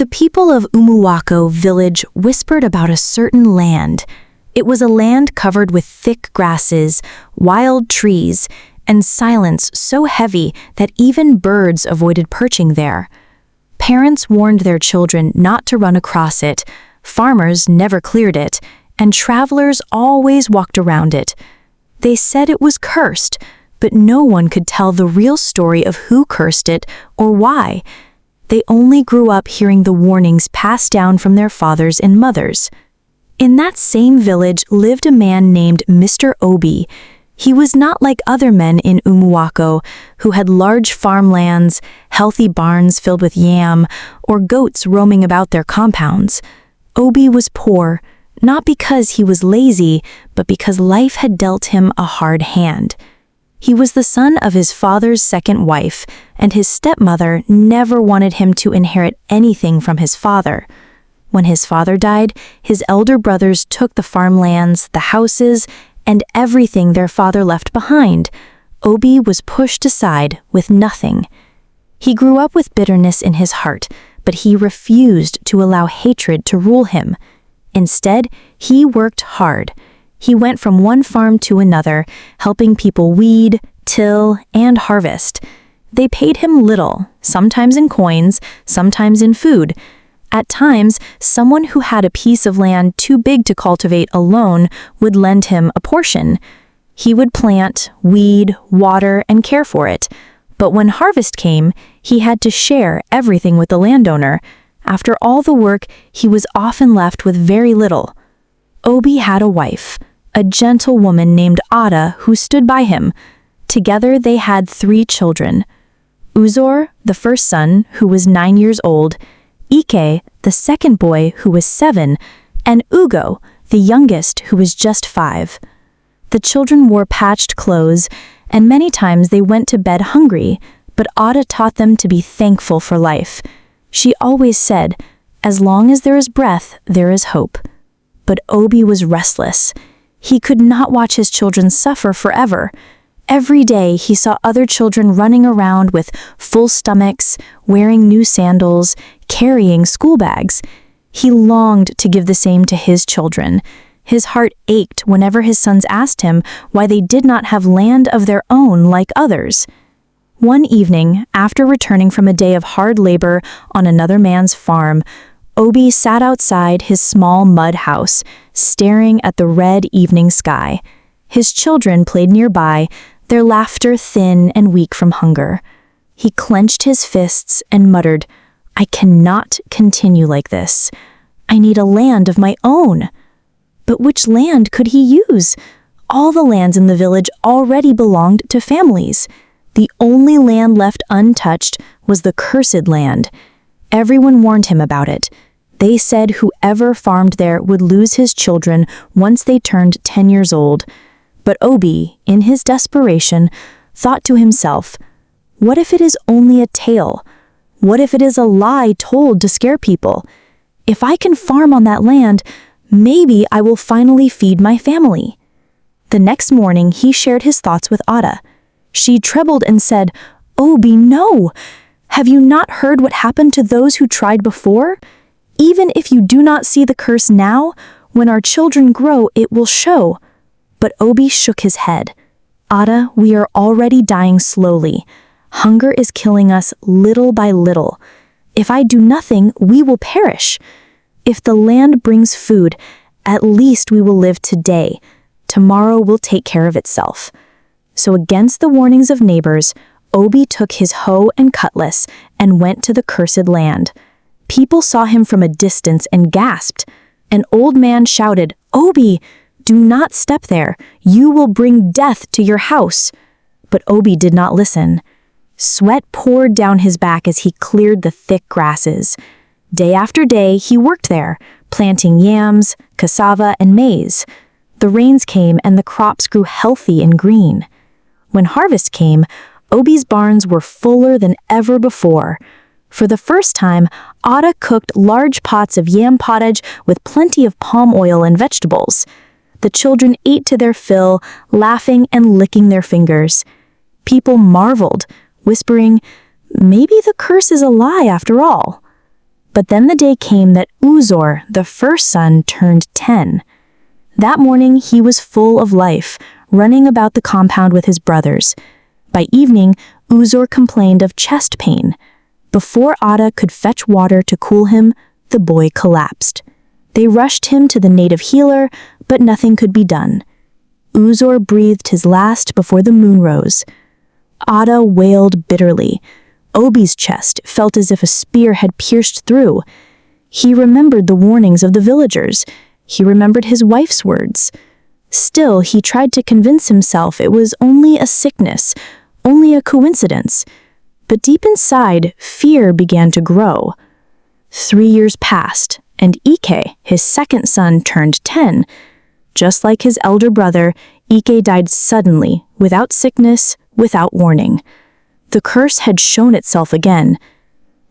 The people of Umuako village whispered about a certain land. It was a land covered with thick grasses, wild trees, and silence so heavy that even birds avoided perching there. Parents warned their children not to run across it, farmers never cleared it, and travelers always walked around it. They said it was cursed, but no one could tell the real story of who cursed it or why. They only grew up hearing the warnings passed down from their fathers and mothers. In that same village lived a man named Mr. Obi. He was not like other men in Umuako, who had large farmlands, healthy barns filled with yam, or goats roaming about their compounds. Obi was poor, not because he was lazy, but because life had dealt him a hard hand. He was the son of his father's second wife, and his stepmother never wanted him to inherit anything from his father. When his father died, his elder brothers took the farmlands, the houses, and everything their father left behind. Obi was pushed aside with nothing. He grew up with bitterness in his heart, but he refused to allow hatred to rule him. Instead, he worked hard. He went from one farm to another, helping people weed, till, and harvest. They paid him little, sometimes in coins, sometimes in food. At times, someone who had a piece of land too big to cultivate alone would lend him a portion. He would plant, weed, water, and care for it. But when harvest came, he had to share everything with the landowner. After all the work, he was often left with very little. Obi had a wife, a gentle woman named Ada, who stood by him. Together they had 3 children. Uzor, the first son, who was 9 years old, Ike, the second boy, who was 7, and Ugo, the youngest, who was just 5. The children wore patched clothes, and many times they went to bed hungry, but Ada taught them to be thankful for life. She always said, "As long as there is breath, there is hope." But Obi was restless. He could not watch his children suffer forever. Every day he saw other children running around with full stomachs, wearing new sandals, carrying school bags. He longed to give the same to his children. His heart ached whenever his sons asked him why they did not have land of their own like others. One evening, after returning from a day of hard labor on another man's farm, Obi sat outside his small mud house, staring at the red evening sky. His children played nearby, their laughter thin and weak from hunger. He clenched his fists and muttered, "I cannot continue like this. I need a land of my own." But which land could he use? All the lands in the village already belonged to families. The only land left untouched was the cursed land. Everyone warned him about it. They said whoever farmed there would lose his children once they turned 10 years old. But Obi, in his desperation, thought to himself, what if it is only a tale? What if it is a lie told to scare people? If I can farm on that land, maybe I will finally feed my family. The next morning, he shared his thoughts with Ada. She trembled and said, "Obi, no! Have you not heard what happened to those who tried before? Even if you do not see the curse now, when our children grow, it will show." But Obi shook his head. "Ada, we are already dying slowly. Hunger is killing us little by little. If I do nothing, we will perish. If the land brings food, at least we will live today. Tomorrow will take care of itself." So against the warnings of neighbors, Obi took his hoe and cutlass and went to the cursed land. People saw him from a distance and gasped. An old man shouted, "Obi, do not step there. You will bring death to your house." But Obi did not listen. Sweat poured down his back as he cleared the thick grasses. Day after day, he worked there, planting yams, cassava, and maize. The rains came and the crops grew healthy and green. When harvest came, Obi's barns were fuller than ever before. For the first time, Ada cooked large pots of yam pottage with plenty of palm oil and vegetables. The children ate to their fill, laughing and licking their fingers. People marveled, whispering, "Maybe the curse is a lie after all." But then the day came that Uzor, the first son, turned 10. That morning he was full of life, running about the compound with his brothers. By evening, Uzor complained of chest pain. Before Ada could fetch water to cool him, the boy collapsed. They rushed him to the native healer, but nothing could be done. Uzor breathed his last before the moon rose. Ada wailed bitterly. Obi's chest felt as if a spear had pierced through. He remembered the warnings of the villagers. He remembered his wife's words. Still, he tried to convince himself it was only a sickness, only a coincidence. But deep inside, fear began to grow. 3 years passed, and Ike, his second son, turned 10. Just like his elder brother, Ike died suddenly, without sickness, without warning. The curse had shown itself again.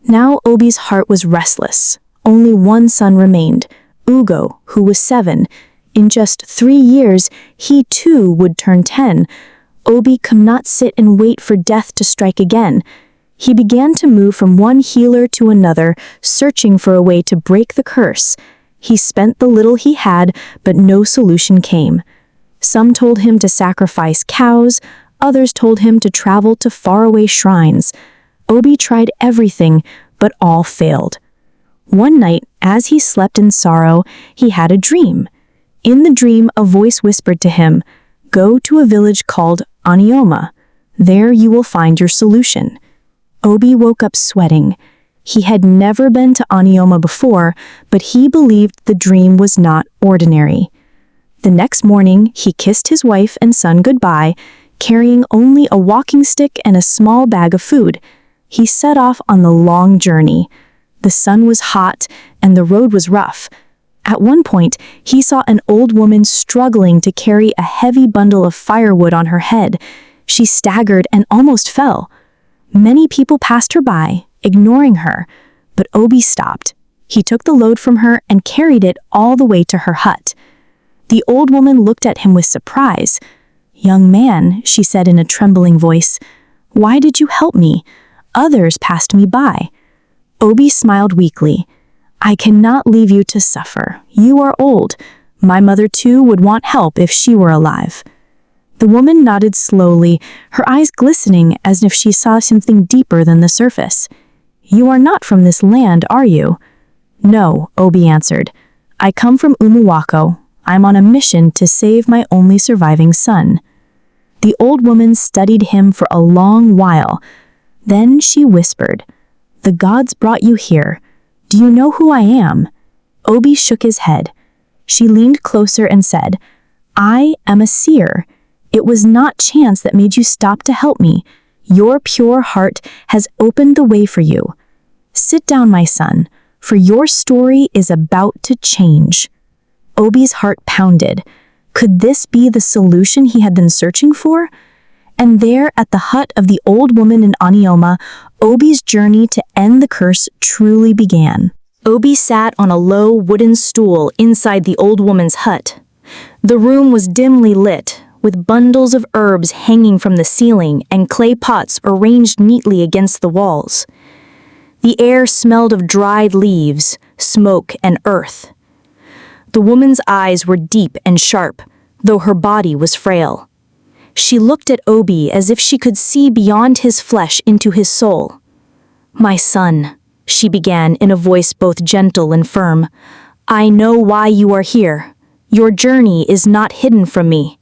Now Obi's heart was restless. Only one son remained, Ugo, who was 7. In just 3 years, he too would turn 10. Obi could not sit and wait for death to strike again. He began to move from one healer to another, searching for a way to break the curse. He spent the little he had, but no solution came. Some told him to sacrifice cows, others told him to travel to faraway shrines. Obi tried everything, but all failed. One night, as he slept in sorrow, he had a dream. In the dream, a voice whispered to him, "Go to a village called Anioma. There you will find your solution." Obi woke up sweating. He had never been to Anioma before, but he believed the dream was not ordinary. The next morning, he kissed his wife and son goodbye, carrying only a walking stick and a small bag of food. He set off on the long journey. The sun was hot, and the road was rough. At one point, he saw an old woman struggling to carry a heavy bundle of firewood on her head. She staggered and almost fell. Many people passed her by, ignoring her, but Obi stopped. He took the load from her and carried it all the way to her hut. The old woman looked at him with surprise. "Young man," she said in a trembling voice, "why did you help me? Others passed me by." Obi smiled weakly. "I cannot leave you to suffer. You are old. My mother too would want help if she were alive." The woman nodded slowly, her eyes glistening as if she saw something deeper than the surface. "You are not from this land, are you?" "No," Obi answered. "I come from Umuako. I'm on a mission to save my only surviving son." The old woman studied him for a long while. Then she whispered, "The gods brought you here. Do you know who I am?" Obi shook his head. She leaned closer and said, "I am a seer. It was not chance that made you stop to help me. Your pure heart has opened the way for you. Sit down, my son, for your story is about to change." Obi's heart pounded. Could this be the solution he had been searching for? And there, at the hut of the old woman in Anioma, Obi's journey to end the curse truly began. Obi sat on a low wooden stool inside the old woman's hut. The room was dimly lit, with bundles of herbs hanging from the ceiling and clay pots arranged neatly against the walls. The air smelled of dried leaves, smoke, and earth. The woman's eyes were deep and sharp, though her body was frail. She looked at Obi as if she could see beyond his flesh into his soul. "My son," she began in a voice both gentle and firm, "I know why you are here. Your journey is not hidden from me.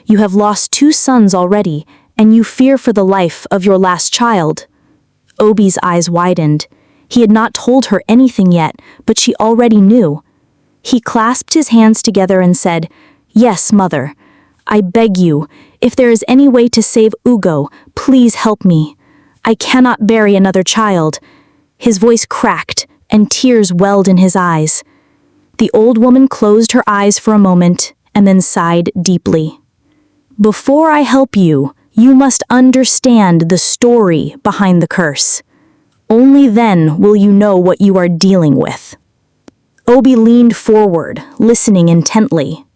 You have lost 2 sons already, and you fear for the life of your last child." Obi's eyes widened. He had not told her anything yet, but she already knew. He clasped his hands together and said, "Yes, mother. I beg you, if there is any way to save Ugo, please help me. I cannot bury another child." His voice cracked, and tears welled in his eyes. The old woman closed her eyes for a moment, and then sighed deeply. "Before I help you, you must understand the story behind the curse. Only then will you know what you are dealing with." Obi leaned forward, listening intently.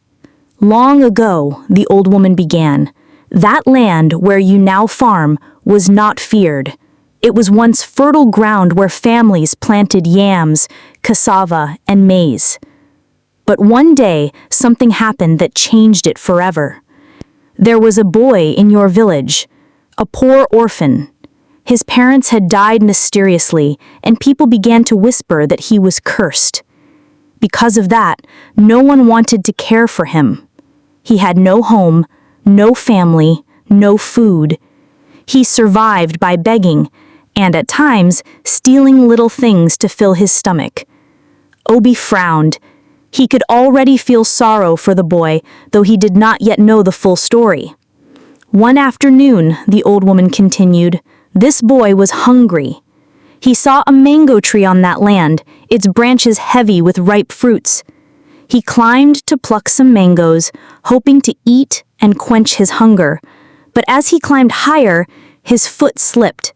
"Long ago," the old woman began, "that land where you now farm was not feared. It was once fertile ground where families planted yams, cassava, and maize. But one day, something happened that changed it forever. There was a boy in your village, a poor orphan. His parents had died mysteriously, and people began to whisper that he was cursed. Because of that, no one wanted to care for him. He had no home, no family, no food. He survived by begging, and at times, stealing little things to fill his stomach. Obi frowned. He could already feel sorrow for the boy, though he did not yet know the full story. One afternoon, the old woman continued, this boy was hungry. He saw a mango tree on that land, its branches heavy with ripe fruits. He climbed to pluck some mangoes, hoping to eat and quench his hunger. But as he climbed higher, his foot slipped.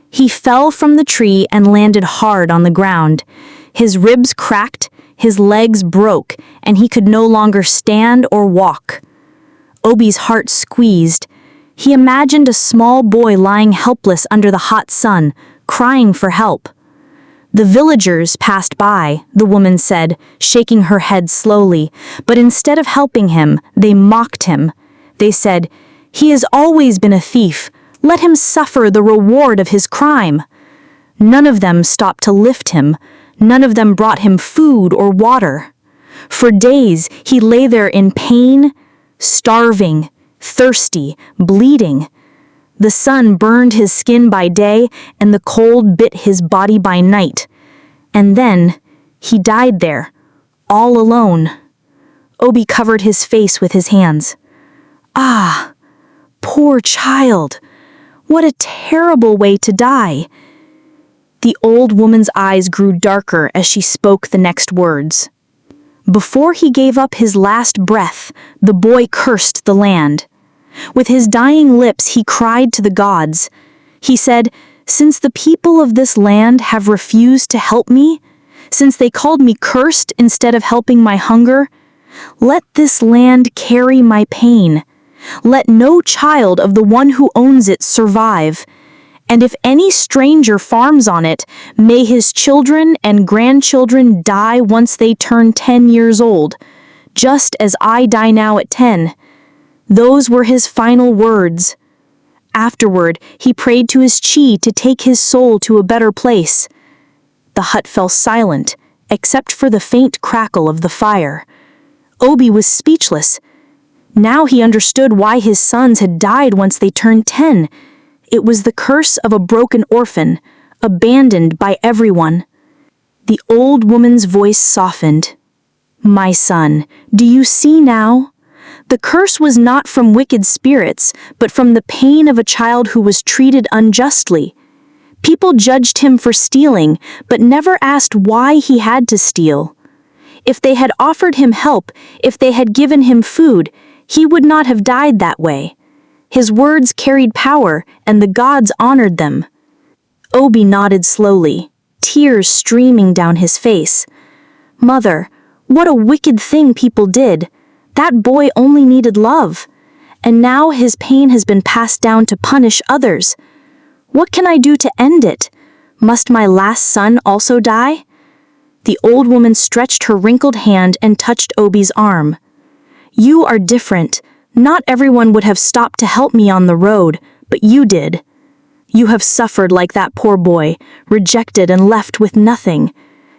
He fell from the tree and landed hard on the ground. His ribs cracked, his legs broke, and he could no longer stand or walk. Obi's heart squeezed. He imagined a small boy lying helpless under the hot sun, crying for help. The villagers passed by, the woman said, shaking her head slowly, but instead of helping him, they mocked him. They said, "He has always been a thief. Let him suffer the reward of his crime." None of them stopped to lift him. None of them brought him food or water. For days, he lay there in pain, starving, thirsty, bleeding. The sun burned his skin by day, and the cold bit his body by night. And then, he died there, all alone. Obi covered his face with his hands. Ah, poor child. What a terrible way to die. The old woman's eyes grew darker as she spoke the next words. Before he gave up his last breath, the boy cursed the land. With his dying lips, he cried to the gods. He said, "Since the people of this land have refused to help me, since they called me cursed instead of helping my hunger, let this land carry my pain. Let no child of the one who owns it survive. And if any stranger farms on it, may his children and grandchildren die once they turn 10 years old, just as I die now at 10. Those were his final words. Afterward, he prayed to his chi to take his soul to a better place. The hut fell silent, except for the faint crackle of the fire. Obi was speechless. Now he understood why his sons had died once they turned 10. It was the curse of a broken orphan, abandoned by everyone. The old woman's voice softened. "My son, do you see now? The curse was not from wicked spirits, but from the pain of a child who was treated unjustly. People judged him for stealing, but never asked why he had to steal. If they had offered him help, if they had given him food, he would not have died that way. His words carried power, and the gods honored them." Obi nodded slowly, tears streaming down his face. "Mother, what a wicked thing people did. That boy only needed love. And now his pain has been passed down to punish others. What can I do to end it? Must my last son also die?" The old woman stretched her wrinkled hand and touched Obi's arm. "You are different. Not everyone would have stopped to help me on the road, but you did. You have suffered like that poor boy, rejected and left with nothing.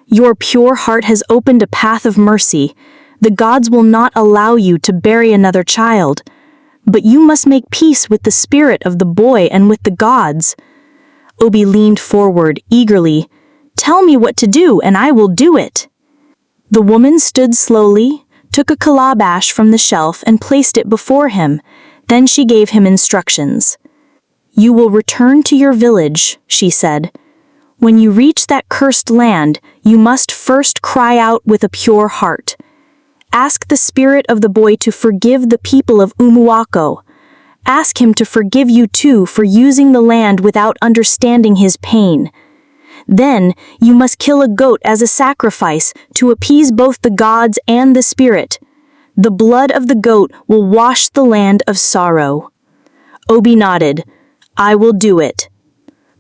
Your pure heart has opened a path of mercy. The gods will not allow you to bury another child. But you must make peace with the spirit of the boy and with the gods." Obi leaned forward, eagerly. "Tell me what to do, and I will do it." The woman stood slowly, took a calabash from the shelf and placed it before him. Then she gave him instructions. "You will return to your village," she said. "When you reach that cursed land, you must first cry out with a pure heart. Ask the spirit of the boy to forgive the people of Umuako. Ask him to forgive you too for using the land without understanding his pain. Then you must kill a goat as a sacrifice to appease both the gods and the spirit. The blood of the goat will wash the land of sorrow." Obi nodded. "I will do it."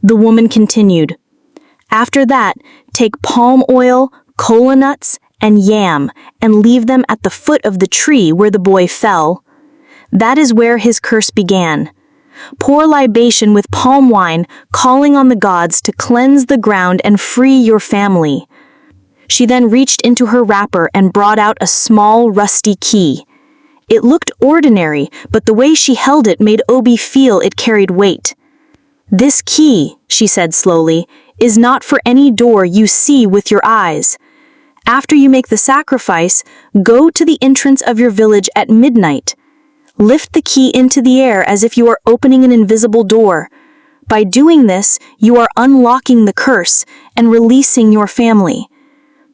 The woman continued. After that, take palm oil, kola nuts, and yam, and leave them at the foot of the tree where the boy fell. That is where his curse began. Pour libation with palm wine, calling on the gods to cleanse the ground and free your family. She then reached into her wrapper and brought out a small, rusty key. It looked ordinary, but the way she held it made Obi feel it carried weight. This key, she said slowly, is not for any door you see with your eyes. After you make the sacrifice, go to the entrance of your village at midnight. Lift the key into the air as if you are opening an invisible door. By doing this, you are unlocking the curse and releasing your family.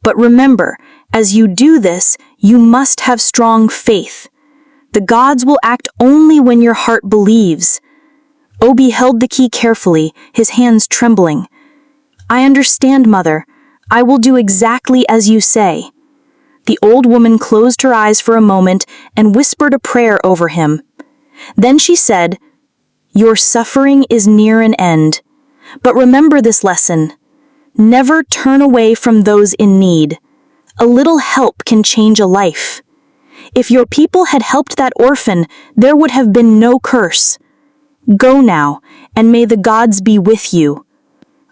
But remember, as you do this, you must have strong faith. The gods will act only when your heart believes. Obi held the key carefully, his hands trembling. I understand, Mother. I will do exactly as you say. The old woman closed her eyes for a moment and whispered a prayer over him. Then she said, Your suffering is near an end. But remember this lesson. Never turn away from those in need. A little help can change a life. If your people had helped that orphan, there would have been no curse. Go now, and may the gods be with you.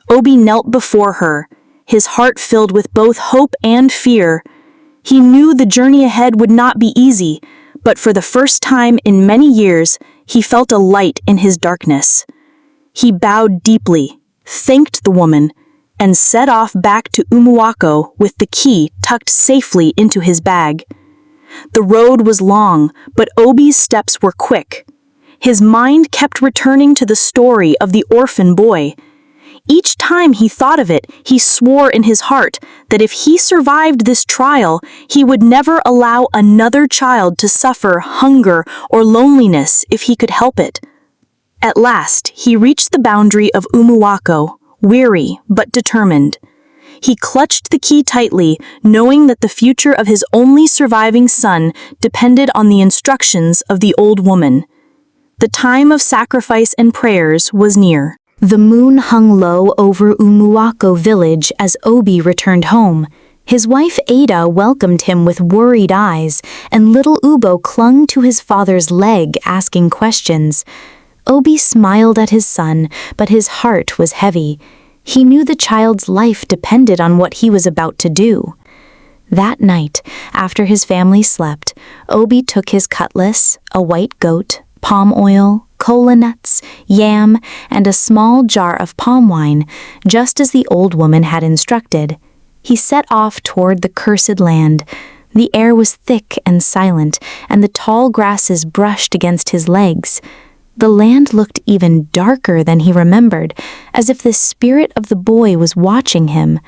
Obi knelt before her, his heart filled with both hope and fear. He knew the journey ahead would not be easy, but for the first time in many years, he felt a light in his darkness. He bowed deeply, thanked the woman, and set off back to Umuako with the key tucked safely into his bag. The road was long, but Obi's steps were quick. His mind kept returning to the story of the orphan boy. Each time he thought of it, he swore in his heart that if he survived this trial, he would never allow another child to suffer hunger or loneliness if he could help it. At last, he reached the boundary of Umuako, weary but determined. He clutched the key tightly, knowing that the future of his only surviving son depended on the instructions of the old woman. The time of sacrifice and prayers was near. The moon hung low over Umuako village as Obi returned home. His wife Ada welcomed him with worried eyes, and little Ubo clung to his father's leg, asking questions. Obi smiled at his son, but his heart was heavy. He knew the child's life depended on what he was about to do. That night, after his family slept, Obi took his cutlass, a white goat, palm oil, kola nuts, yam, and a small jar of palm wine, just as the old woman had instructed. He set off toward the cursed land. The air was thick and silent, and the tall grasses brushed against his legs. The land looked even darker than he remembered, as if the spirit of the boy was watching him.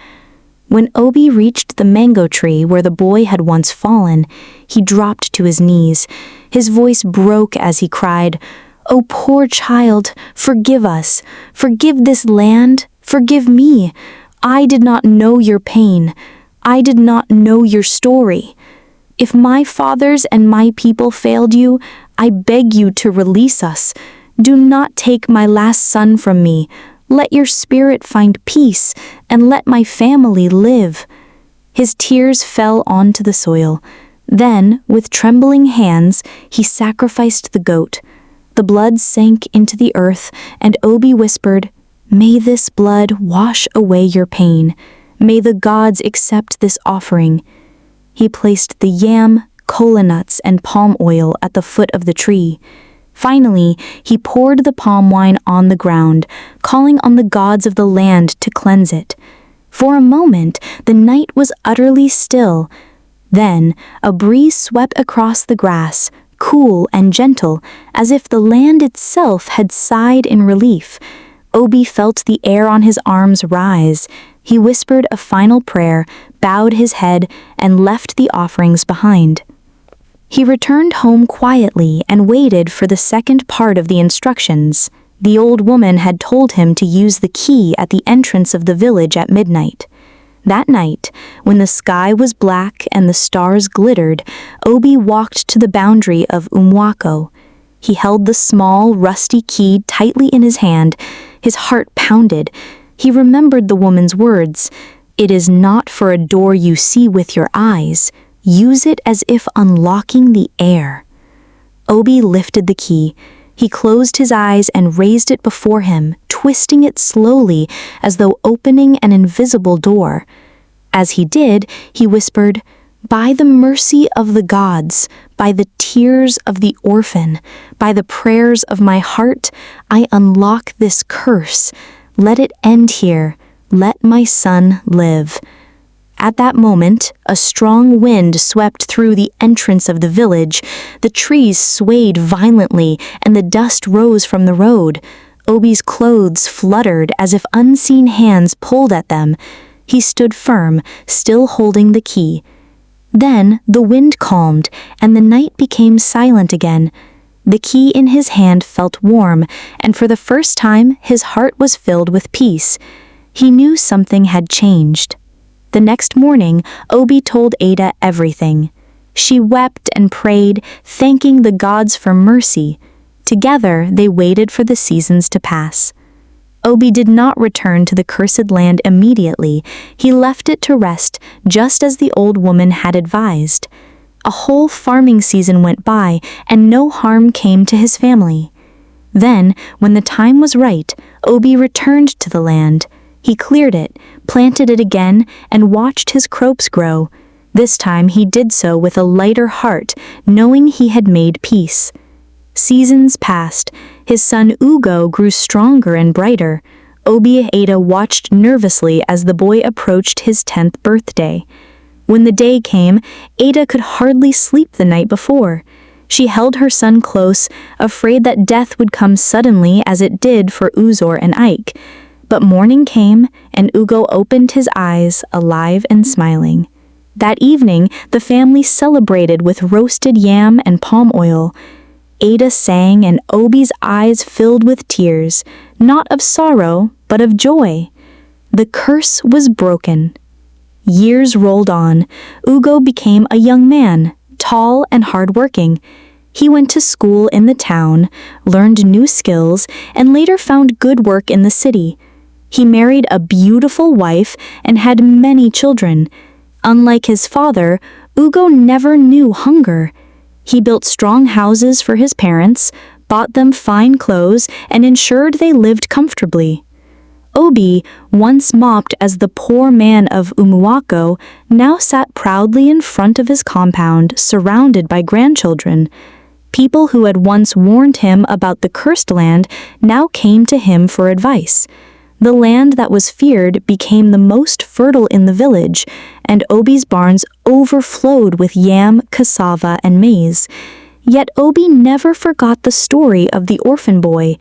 When Obi reached the mango tree where the boy had once fallen, he dropped to his knees. His voice broke as he cried, "Oh, poor child, forgive us. Forgive this land. Forgive me. I did not know your pain. I did not know your story. If my fathers and my people failed you, I beg you to release us. Do not take my last son from me. Let your spirit find peace, and let my family live." His tears fell onto the soil. Then, with trembling hands, he sacrificed the goat. The blood sank into the earth, and Obi whispered, "May this blood wash away your pain. May the gods accept this offering." He placed the yam, kola nuts, and palm oil at the foot of the tree. Finally, he poured the palm wine on the ground, calling on the gods of the land to cleanse it. For a moment, the night was utterly still. Then, a breeze swept across the grass, cool and gentle, as if the land itself had sighed in relief. Obi felt the air on his arms rise. He whispered a final prayer, bowed his head, and left the offerings behind. He returned home quietly and waited for the second part of the instructions. The old woman had told him to use the key at the entrance of the village at midnight. That night, when the sky was black and the stars glittered, Obi walked to the boundary of Umuako. He held the small, rusty key tightly in his hand, His heart pounded. He remembered the woman's words. "It is not for a door you see with your eyes. Use it as if unlocking the air." Obi lifted the key. He closed his eyes and raised it before him, twisting it slowly as though opening an invisible door. As he did, he whispered, "By the mercy of the gods, by the tears of the orphan, by the prayers of my heart, I unlock this curse. Let it end here. Let my son live." At that moment, a strong wind swept through the entrance of the village. The trees swayed violently, and the dust rose from the road. Obi's clothes fluttered as if unseen hands pulled at them. He stood firm, still holding the key. Then the wind calmed, and the night became silent again. The key in his hand felt warm, and for the first time his heart was filled with peace. He knew something had changed. The next morning, Obi told Ada everything. She wept and prayed, thanking the gods for mercy. Together, they waited for the seasons to pass. Obi did not return to the cursed land immediately. He left it to rest, just as the old woman had advised. A whole farming season went by, and no harm came to his family. Then, when the time was right, Obi returned to the land. He cleared it, planted it again, and watched his crops grow. This time he did so with a lighter heart, knowing he had made peace. Seasons passed. His son Ugo grew stronger and brighter. Obi Ada watched nervously as the boy approached his 10th birthday. When the day came, Ada could hardly sleep the night before. She held her son close, afraid that death would come suddenly as it did for Uzor and Ike. But morning came, and Ugo opened his eyes, alive and smiling. That evening, the family celebrated with roasted yam and palm oil. Ada sang, and Obi's eyes filled with tears, not of sorrow, but of joy. The curse was broken. Years rolled on. Ugo became a young man, tall and hardworking. He went to school in the town, learned new skills, and later found good work in the city. He married a beautiful wife and had many children. Unlike his father, Ugo never knew hunger. He built strong houses for his parents, bought them fine clothes, and ensured they lived comfortably. Obi, once mocked as the poor man of Umuako, now sat proudly in front of his compound, surrounded by grandchildren. People who had once warned him about the cursed land now came to him for advice. The land that was feared became the most fertile in the village, and Obi's barns overflowed with yam, cassava, and maize. Yet Obi never forgot the story of the orphan boy.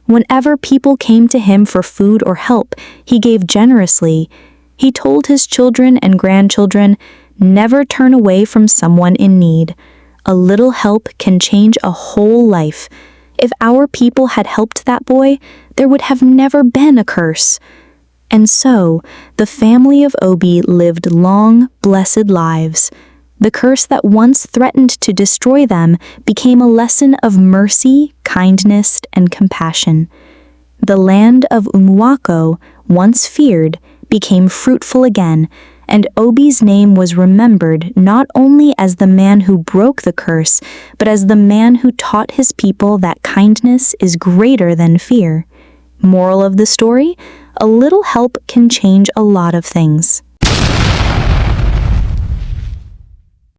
Whenever people came to him for food or help, he gave generously. He told his children and grandchildren, "Never turn away from someone in need. A little help can change a whole life." If our people had helped that boy, there would have never been a curse. And so, the family of Obi lived long, blessed lives. The curse that once threatened to destroy them became a lesson of mercy, kindness, and compassion. The land of Umuako, once feared, became fruitful again, and Obi's name was remembered not only as the man who broke the curse, but as the man who taught his people that kindness is greater than fear. Moral of the story: a little help can change a lot of things.